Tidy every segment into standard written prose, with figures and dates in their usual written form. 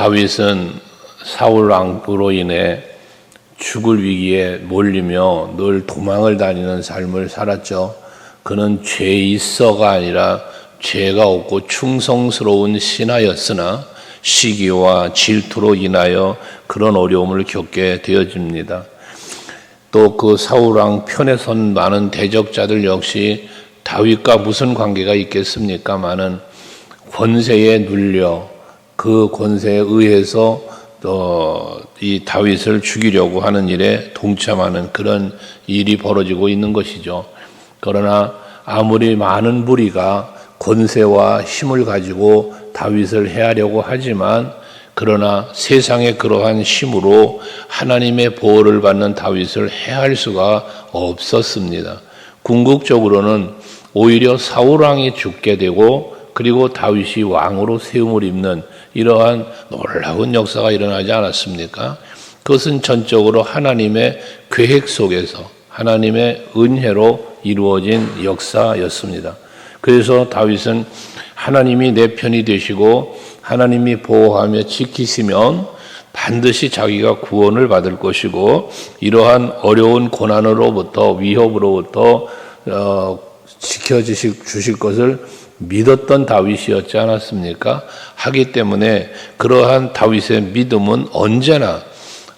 다윗은 사울 왕으로 인해 죽을 위기에 몰리며 늘 도망을 다니는 삶을 살았죠. 그는 죄 있어가 아니라 죄가 없고 충성스러운 신하였으나 시기와 질투로 인하여 그런 어려움을 겪게 되어집니다. 또 그 사울 왕 편에 선 많은 대적자들 역시 다윗과 무슨 관계가 있겠습니까? 많은 권세에 눌려 그 권세에 의해서 이 다윗을 죽이려고 하는 일에 동참하는 그런 일이 벌어지고 있는 것이죠. 그러나 아무리 많은 무리가 권세와 힘을 가지고 다윗을 해하려고 하지만 그러나 세상의 그러한 힘으로 하나님의 보호를 받는 다윗을 해할 수가 없었습니다. 궁극적으로는 오히려 사울 왕이 죽게 되고 그리고 다윗이 왕으로 세움을 입는 이러한 놀라운 역사가 일어나지 않았습니까? 그것은 전적으로 하나님의 계획 속에서 하나님의 은혜로 이루어진 역사였습니다. 그래서 다윗은 하나님이 내 편이 되시고 하나님이 보호하며 지키시면 반드시 자기가 구원을 받을 것이고 이러한 어려운 고난으로부터 위협으로부터 지켜주실 것을 믿었던 다윗이었지 않았습니까? 하기 때문에 그러한 다윗의 믿음은 언제나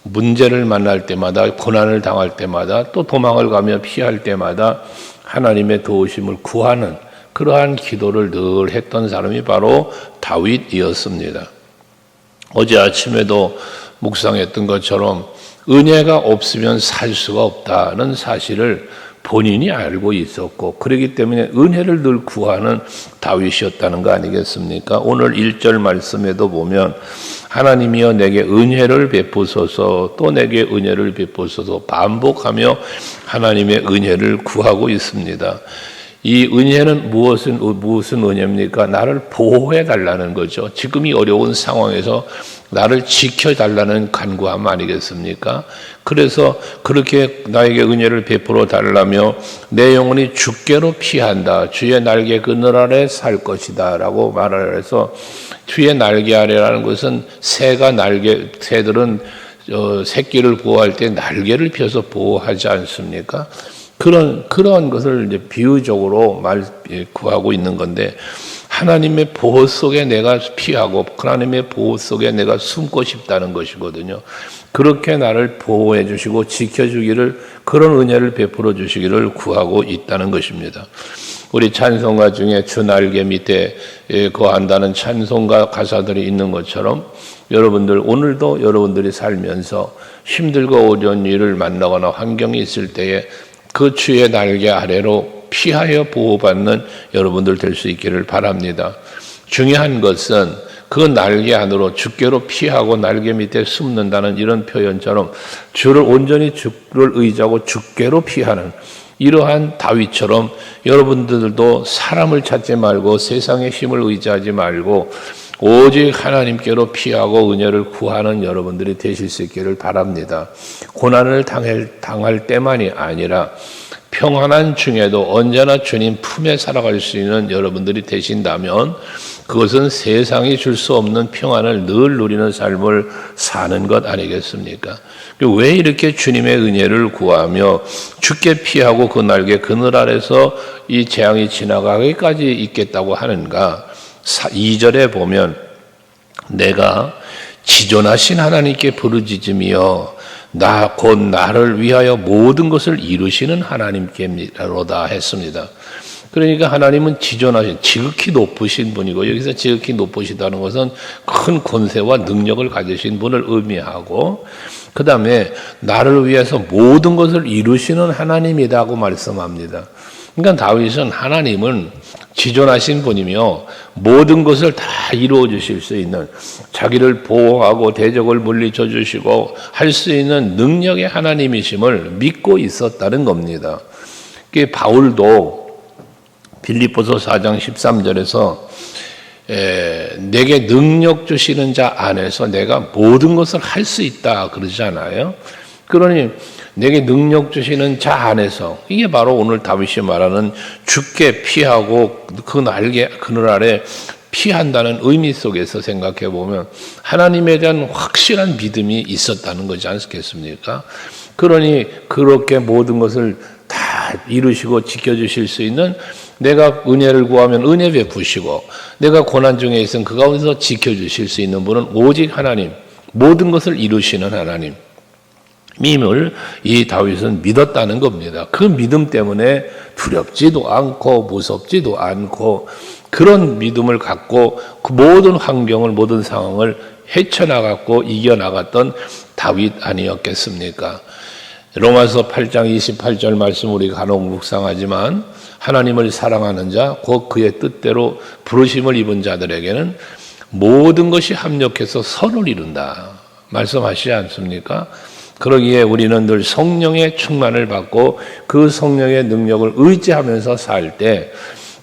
문제를 만날 때마다 고난을 당할 때마다 또 도망을 가며 피할 때마다 하나님의 도우심을 구하는 그러한 기도를 늘 했던 사람이 바로 다윗이었습니다. 어제 아침에도 묵상했던 것처럼 은혜가 없으면 살 수가 없다는 사실을 본인이 알고 있었고 그렇기 때문에 은혜를 늘 구하는 다윗이었다는 거 아니겠습니까? 오늘 1절 말씀에도 보면 하나님이여 내게 은혜를 베푸소서 또 내게 은혜를 베푸소서 반복하며 하나님의 은혜를 구하고 있습니다. 이 은혜는 무슨 은혜입니까? 나를 보호해 달라는 거죠. 지금 이 어려운 상황에서 나를 지켜달라는 간구함 아니겠습니까? 그래서 그렇게 나에게 은혜를 베풀어 달라며 내 영혼이 주께로 피한다. 주의 날개 그늘 아래 살 것이다 라고 말을 해서 주의 날개 아래라는 것은 새들은 새끼를 보호할 때 날개를 펴서 보호하지 않습니까? 그런 것을 이제 비유적으로 구하고 있는 건데 하나님의 보호 속에 내가 피하고 하나님의 보호 속에 내가 숨고 싶다는 것이거든요. 그렇게 나를 보호해 주시고 지켜주기를 그런 은혜를 베풀어 주시기를 구하고 있다는 것입니다. 우리 찬송가 중에 주 날개 밑에 거한다는 찬송가 가사들이 있는 것처럼 여러분들 오늘도 여러분들이 살면서 힘들고 어려운 일을 만나거나 환경이 있을 때에 그 주의 날개 아래로 피하여 보호받는 여러분들 될 수 있기를 바랍니다. 중요한 것은 그 날개 안으로 주께로 피하고 날개 밑에 숨는다는 이런 표현처럼 온전히 주를 의지하고 주께로 피하는 이러한 다윗처럼 여러분들도 사람을 찾지 말고 세상의 힘을 의지하지 말고 오직 하나님께로 피하고 은혜를 구하는 여러분들이 되실 수 있기를 바랍니다. 고난을 당할 때만이 아니라 평안한 중에도 언제나 주님 품에 살아갈 수 있는 여러분들이 되신다면 그것은 세상이 줄 수 없는 평안을 늘 누리는 삶을 사는 것 아니겠습니까? 왜 이렇게 주님의 은혜를 구하며 주께 피하고 그 날개 그늘 아래서 이 재앙이 지나가기까지 있겠다고 하는가? 2절에 보면 내가 지존하신 하나님께 부르짖으며 곧 나를 위하여 모든 것을 이루시는 하나님께로다 했습니다. 그러니까 하나님은 지존하신 지극히 높으신 분이고 여기서 지극히 높으시다는 것은 큰 권세와 능력을 가지신 분을 의미하고 그 다음에 나를 위해서 모든 것을 이루시는 하나님이라고 말씀합니다. 그러니까 다윗은 하나님은 지존하신 분이며 모든 것을 다 이루어 주실 수 있는 자기를 보호하고 대적을 물리쳐 주시고 할 수 있는 능력의 하나님이심을 믿고 있었다는 겁니다. 바울도 빌립보서 4장 13절에서 내게 능력 주시는 자 안에서 내가 모든 것을 할 수 있다 그러잖아요. 그러니 내게 능력 주시는 자 안에서 이게 바로 오늘 다윗이 말하는 주께 피하고 그 날개 그늘 아래 피한다는 의미 속에서 생각해 보면 하나님에 대한 확실한 믿음이 있었다는 거지 않겠습니까? 그러니 그렇게 모든 것을 다 이루시고 지켜주실 수 있는, 내가 은혜를 구하면 은혜 베푸시고 내가 고난 중에 있으면 그 가운데서 지켜주실 수 있는 분은 오직 하나님, 모든 것을 이루시는 하나님 임을 이 다윗은 믿었다는 겁니다. 그 믿음 때문에 두렵지도 않고 무섭지도 않고 그런 믿음을 갖고 그 모든 환경을, 모든 상황을 헤쳐나갔고 이겨나갔던 다윗 아니었겠습니까? 로마서 8장 28절 말씀 우리 간혹 묵상하지만 하나님을 사랑하는 자, 곧 그의 뜻대로 부르심을 입은 자들에게는 모든 것이 합력해서 선을 이룬다 말씀하시지 않습니까? 그러기에 우리는 늘 성령의 충만을 받고 그 성령의 능력을 의지하면서 살 때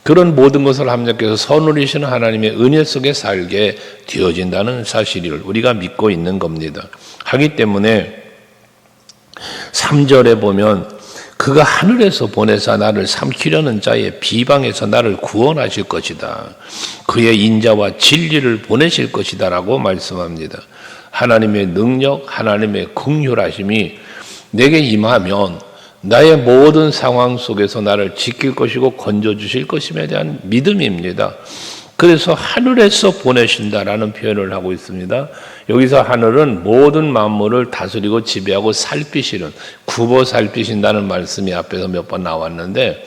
그런 모든 것을 합력해서 선을 이루시는 하나님의 은혜 속에 살게 되어진다는 사실을 우리가 믿고 있는 겁니다. 하기 때문에 3절에 보면 그가 하늘에서 보내사 나를 삼키려는 자의 비방에서 나를 구원하실 것이다. 그의 인자와 진리를 보내실 것이다 라고 말씀합니다. 하나님의 능력, 하나님의 긍휼하심이 내게 임하면 나의 모든 상황 속에서 나를 지킬 것이고 건져주실 것임에 대한 믿음입니다. 그래서 하늘에서 보내신다라는 표현을 하고 있습니다. 여기서 하늘은 모든 만물을 다스리고 지배하고 살피시는, 굽어 살피신다는 말씀이 앞에서 몇 번 나왔는데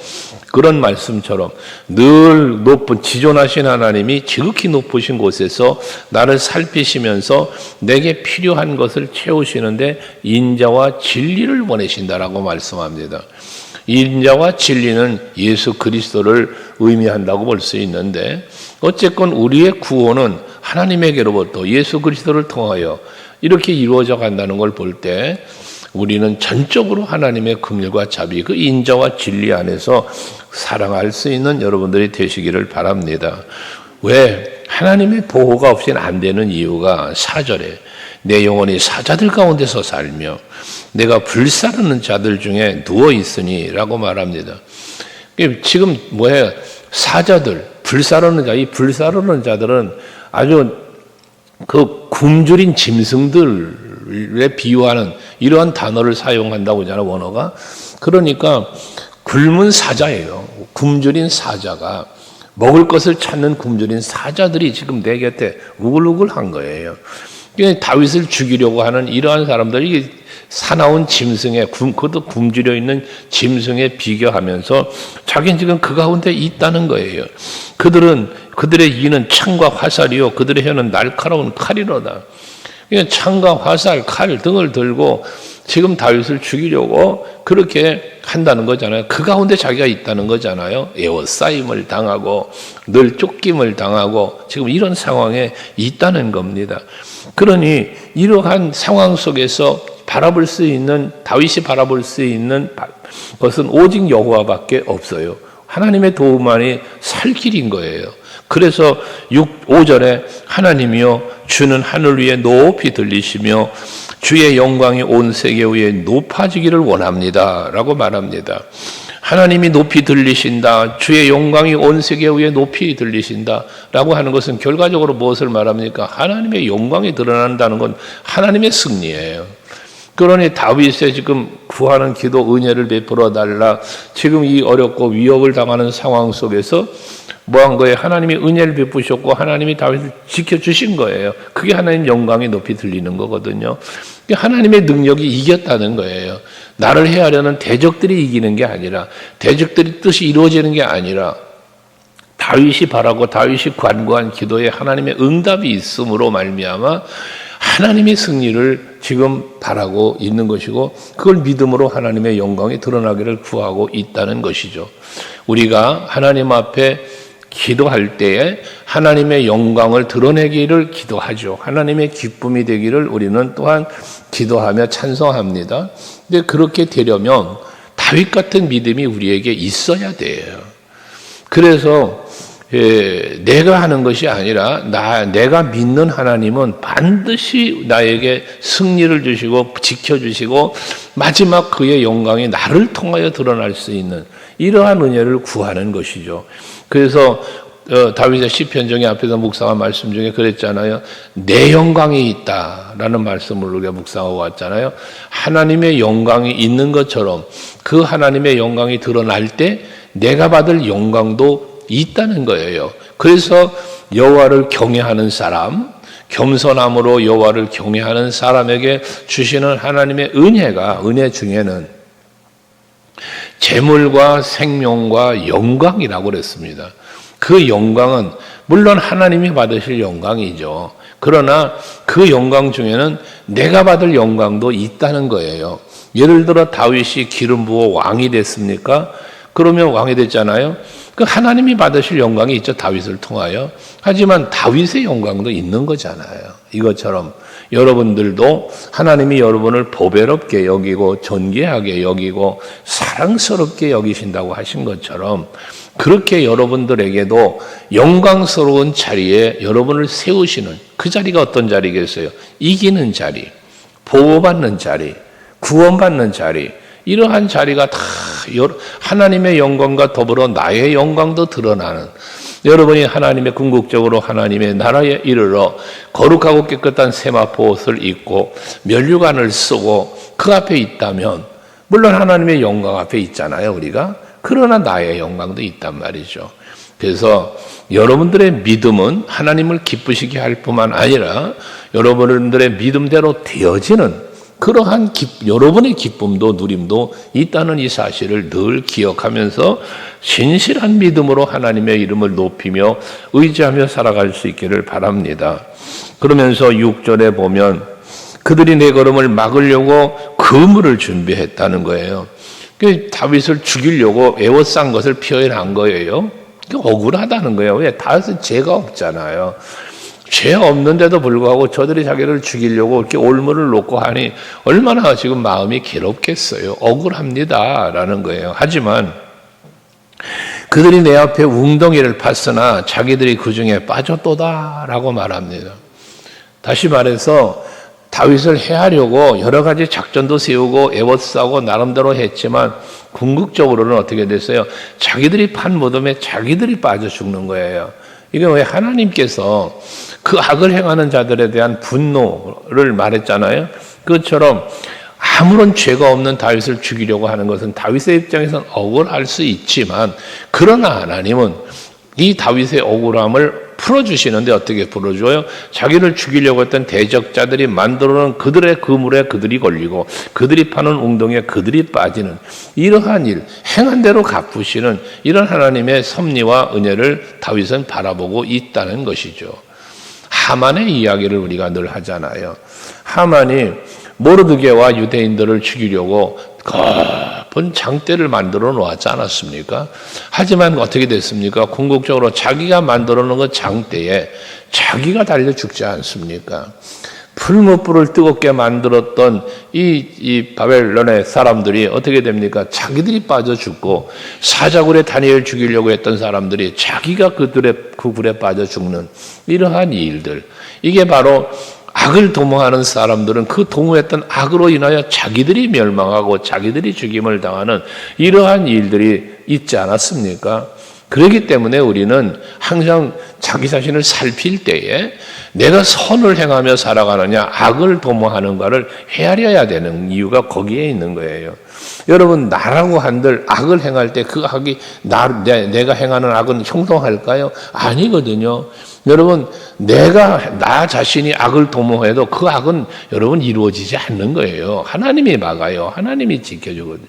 그런 말씀처럼 늘 높은 지존하신 하나님이 지극히 높으신 곳에서 나를 살피시면서 내게 필요한 것을 채우시는데 인자와 진리를 보내신다라고 말씀합니다. 인자와 진리는 예수 그리스도를 의미한다고 볼 수 있는데 어쨌건 우리의 구원은 하나님에게로부터 예수 그리스도를 통하여 이렇게 이루어져 간다는 걸 볼 때 우리는 전적으로 하나님의 긍휼과 자비, 그 인자와 진리 안에서 살아갈 수 있는 여러분들이 되시기를 바랍니다. 왜? 하나님의 보호가 없이는 안 되는 이유가 4절에 내 영혼이 사자들 가운데서 살며 내가 불사르는 자들 중에 누워 있으니 라고 말합니다. 지금 뭐예요? 사자들, 불사르는 자, 이 불사르는 자들은 아주 그 굶주린 짐승들에 비유하는 이러한 단어를 사용한다고 하잖아요, 원어가. 그러니까 굶은 사자예요. 굶주린 사자가, 먹을 것을 찾는 굶주린 사자들이 지금 내 곁에 우글우글한 거예요. 다윗을 죽이려고 하는 이러한 사람들이 사나운 짐승에, 그것도 굶주려 있는 짐승에 비교하면서 자기는 지금 그 가운데 있다는 거예요. 그들의 이는 창과 화살이요 그들의 혀는 날카로운 칼이로다. 창과 화살, 칼 등을 들고 지금 다윗을 죽이려고 그렇게 한다는 거잖아요. 그 가운데 자기가 있다는 거잖아요. 에워싸임을 당하고 늘 쫓김을 당하고 지금 이런 상황에 있다는 겁니다. 그러니 이러한 상황 속에서 바라볼 수 있는, 다윗이 바라볼 수 있는 것은 오직 여호와밖에 없어요. 하나님의 도움만이 살 길인 거예요. 그래서 5절에 하나님이여 주는 하늘 위에 높이 들리시며 주의 영광이 온 세계 위에 높아지기를 원합니다 라고 말합니다. 하나님이 높이 들리신다, 주의 영광이 온 세계 위에 높이 들리신다 라고 하는 것은 결과적으로 무엇을 말합니까? 하나님의 영광이 드러난다는 건 하나님의 승리예요. 그러니 다윗의 지금 구하는 기도, 은혜를 베풀어 달라, 지금 이 어렵고 위협을 당하는 상황 속에서 뭐한 거예요? 하나님이 은혜를 베푸셨고 하나님이 다윗을 지켜주신 거예요. 그게 하나님 영광이 높이 들리는 거거든요. 하나님의 능력이 이겼다는 거예요. 나를 해하려는 대적들이 이기는 게 아니라, 대적들의 뜻이 이루어지는 게 아니라 다윗이 바라고 다윗이 간구한 기도에 하나님의 응답이 있음으로 말미암아 하나님의 승리를 지금 바라고 있는 것이고 그걸 믿음으로 하나님의 영광이 드러나기를 구하고 있다는 것이죠. 우리가 하나님 앞에 기도할 때에 하나님의 영광을 드러내기를 기도하죠. 하나님의 기쁨이 되기를 우리는 또한 기도하며 찬송합니다. 근데 그렇게 되려면 다윗 같은 믿음이 우리에게 있어야 돼요. 그래서 내가 하는 것이 아니라 내가 믿는 하나님은 반드시 나에게 승리를 주시고 지켜주시고 마지막 그의 영광이 나를 통하여 드러날 수 있는 이러한 은혜를 구하는 것이죠. 그래서 다윗의 시편 중에 앞에서 묵상한 말씀 중에 그랬잖아요. 내 영광이 있다라는 말씀을 우리가 묵상하고 왔잖아요. 하나님의 영광이 있는 것처럼 그 하나님의 영광이 드러날 때 내가 받을 영광도 있다는 거예요. 그래서 여호와를 경외하는 사람, 겸손함으로 여호와를 경외하는 사람에게 주시는 하나님의 은혜 중에는 재물과 생명과 영광이라고 그랬습니다. 그 영광은 물론 하나님이 받으실 영광이죠. 그러나 그 영광 중에는 내가 받을 영광도 있다는 거예요. 예를 들어 다윗이 기름 부어 왕이 됐습니까? 그러면 왕이 됐잖아요. 그 하나님이 받으실 영광이 있죠. 다윗을 통하여. 하지만 다윗의 영광도 있는 거잖아요. 이것처럼 여러분들도 하나님이 여러분을 보배롭게 여기고 존귀하게 여기고 사랑스럽게 여기신다고 하신 것처럼 그렇게 여러분들에게도 영광스러운 자리에 여러분을 세우시는 그 자리가 어떤 자리겠어요? 이기는 자리, 보호받는 자리, 구원받는 자리, 이러한 자리가 다 하나님의 영광과 더불어 나의 영광도 드러나는, 여러분이 하나님의 궁극적으로 하나님의 나라에 이르러 거룩하고 깨끗한 세마포 옷을 입고 면류관을 쓰고 그 앞에 있다면, 물론 하나님의 영광 앞에 있잖아요 우리가. 그러나 나의 영광도 있단 말이죠. 그래서 여러분들의 믿음은 하나님을 기쁘시게 할 뿐만 아니라 여러분들의 믿음대로 되어지는 그러한 여러분의 기쁨도 누림도 있다는 이 사실을 늘 기억하면서 신실한 믿음으로 하나님의 이름을 높이며 의지하며 살아갈 수 있기를 바랍니다. 그러면서 6절에 보면 그들이 내 걸음을 막으려고 그물을 준비했다는 거예요. 다윗을 죽이려고 애워싼 것을 표현한 거예요. 억울하다는 거예요. 왜? 다윗은 죄가 없잖아요. 죄 없는데도 불구하고 저들이 자기를 죽이려고 이렇게 올무를 놓고 하니 얼마나 지금 마음이 괴롭겠어요. 억울합니다라는 거예요. 하지만 그들이 내 앞에 웅덩이를 팠으나 자기들이 그 중에 빠졌도다라고 말합니다. 다시 말해서 다윗을 해하려고 여러 가지 작전도 세우고 애워싸고 나름대로 했지만 궁극적으로는 어떻게 됐어요? 자기들이 판 무덤에 자기들이 빠져 죽는 거예요. 이게 왜 하나님께서 그 악을 행하는 자들에 대한 분노를 말했잖아요. 그것처럼 아무런 죄가 없는 다윗을 죽이려고 하는 것은 다윗의 입장에서는 억울할 수 있지만, 그러나 하나님은 이 다윗의 억울함을 풀어주시는데 어떻게 풀어줘요? 자기를 죽이려고 했던 대적자들이 만들어놓은 그들의 그물에 그들이 걸리고 그들이 파는 웅덩이에 그들이 빠지는 이러한 일, 행한 대로 갚으시는 이런 하나님의 섭리와 은혜를 다윗은 바라보고 있다는 것이죠. 하만의 이야기를 우리가 늘 하잖아요. 하만이 모르드게와 유대인들을 죽이려고 깊은 장대를 만들어 놓았지 않았습니까? 하지만 어떻게 됐습니까? 궁극적으로 자기가 만들어 놓은 그 장대에 자기가 달려 죽지 않습니까? 풀무불을 뜨겁게 만들었던 이 바벨론의 사람들이 어떻게 됩니까? 자기들이 빠져 죽고, 사자굴에 다니엘 죽이려고 했던 사람들이 자기가 그들의 그 불에 빠져 죽는 이러한 일들, 이게 바로 악을 도모하는 사람들은 그 도모했던 악으로 인하여 자기들이 멸망하고 자기들이 죽임을 당하는 이러한 일들이 있지 않았습니까? 그렇기 때문에 우리는 항상 자기 자신을 살필 때에 내가 선을 행하며 살아가느냐 악을 도모하는가를 헤아려야 되는 이유가 거기에 있는 거예요. 여러분, 나라고 한들 악을 행할 때 그 악이 내가 행하는 악은 형성할까요? 아니거든요. 여러분, 나 자신이 악을 도모해도 그 악은 여러분 이루어지지 않는 거예요. 하나님이 막아요. 하나님이 지켜주거든요.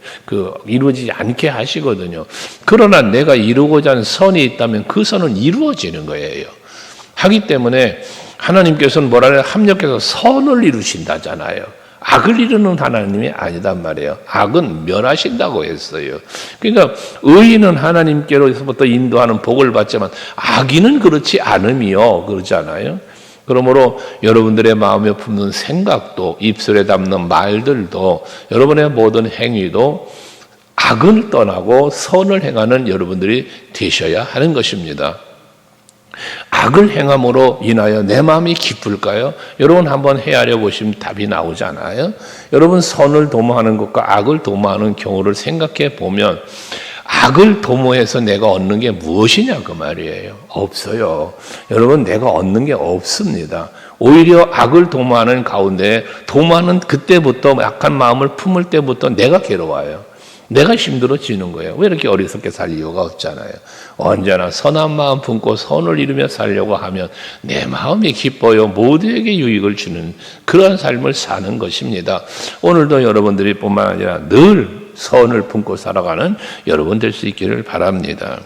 이루어지지 않게 하시거든요. 그러나 내가 이루고자 하는 선이 있다면 그 선은 이루어지는 거예요. 하기 때문에 하나님께서는 합력해서 선을 이루신다잖아요. 악을 이루는 하나님이 아니단 말이에요. 악은 멸하신다고 했어요. 그러니까 의인은 하나님께로부터 인도하는 복을 받지만 악인은 그렇지 않음이요. 그러잖아요. 그러므로 여러분들의 마음에 품는 생각도, 입술에 담는 말들도, 여러분의 모든 행위도 악을 떠나고 선을 행하는 여러분들이 되셔야 하는 것입니다. 악을 행함으로 인하여 내 마음이 기쁠까요? 여러분 한번 헤아려 보시면 답이 나오잖아요. 여러분 선을 도모하는 것과 악을 도모하는 경우를 생각해 보면 악을 도모해서 내가 얻는 게 무엇이냐 그 말이에요. 없어요. 여러분, 내가 얻는 게 없습니다. 오히려 악을 도모하는 가운데, 도모하는 그때부터, 약한 마음을 품을 때부터 내가 괴로워요. 내가 힘들어지는 거예요. 왜 이렇게 어리석게 살 이유가 없잖아요. 언제나 선한 마음 품고 선을 이루며 살려고 하면 내 마음이 기뻐요. 모두에게 유익을 주는 그러한 삶을 사는 것입니다. 오늘도 여러분들이 뿐만 아니라 늘 선을 품고 살아가는 여러분 될 수 있기를 바랍니다.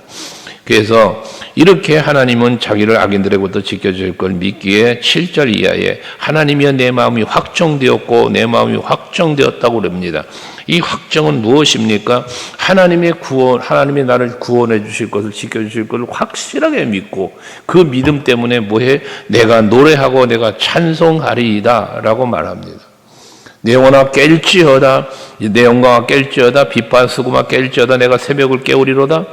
그래서 이렇게 하나님은 자기를 악인들에게부터 지켜줄 걸 믿기에 7절 이하에 하나님이여 내 마음이 확정되었고 내 마음이 확정되었다고 그럽니다. 이 확정은 무엇입니까? 하나님의 구원, 하나님이 나를 구원해 주실 것을 지켜주실 것을 확실하게 믿고 그 믿음 때문에 뭐해? 내가 노래하고 내가 찬송하리이다 라고 말합니다. 내 영혼아 깰지어다, 내 영광아 깰지어다, 빛과 수고마 깰지어다, 내가 새벽을 깨우리로다.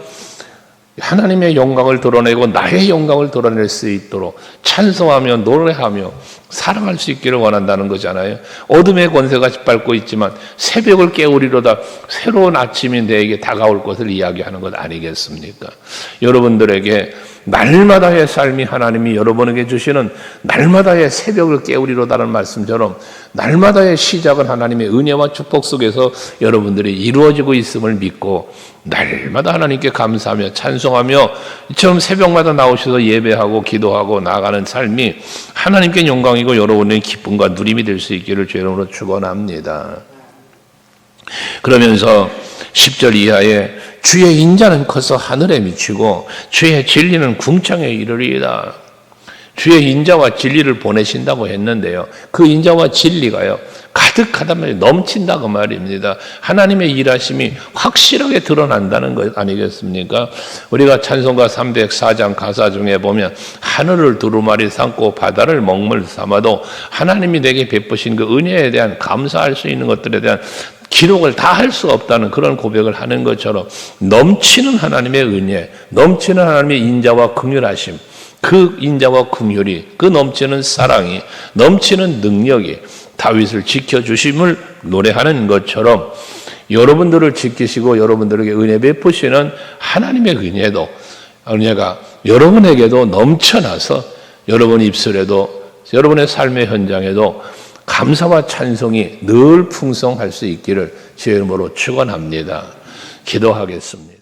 하나님의 영광을 드러내고 나의 영광을 드러낼 수 있도록 찬송하며 노래하며 사랑할 수 있기를 원한다는 거잖아요. 어둠의 권세가 짓밟고 있지만 새벽을 깨우리로다, 새로운 아침이 내게 다가올 것을 이야기하는 것 아니겠습니까? 여러분들에게 날마다의 삶이 하나님이 여러분에게 주시는 날마다의 새벽을 깨우리로다는 말씀처럼 날마다의 시작은 하나님의 은혜와 축복 속에서 여러분들이 이루어지고 있음을 믿고 날마다 하나님께 감사하며 찬송하며 이처럼 새벽마다 나오셔서 예배하고 기도하고 나아가는 삶이 하나님께 영광이고 여러분의 기쁨과 누림이 될 수 있기를 주의 이름으로 축원합니다. 그러면서 10절 이하에 주의 인자는 커서 하늘에 미치고 주의 진리는 궁창에 이르리이다. 주의 인자와 진리를 보내신다고 했는데요. 그 인자와 진리가요, 가득하단 말이에요. 넘친다 그 말입니다. 하나님의 일하심이 확실하게 드러난다는 것 아니겠습니까? 우리가 찬송가 304장 가사 중에 보면 하늘을 두루마리 삼고 바다를 먹물 삼아도 하나님이 내게 베푸신 그 은혜에 대한 감사할 수 있는 것들에 대한 기록을 다 할 수 없다는 그런 고백을 하는 것처럼 넘치는 하나님의 은혜, 넘치는 하나님의 인자와 긍휼하심, 그 인자와 긍휼이, 그 넘치는 사랑이, 넘치는 능력이 다윗을 지켜주심을 노래하는 것처럼 여러분들을 지키시고 여러분들에게 은혜 베푸시는 하나님의 은혜가 여러분에게도 넘쳐나서 여러분 입술에도 여러분의 삶의 현장에도 감사와 찬송이 늘 풍성할 수 있기를 주의 이름으로 축원합니다. 기도하겠습니다.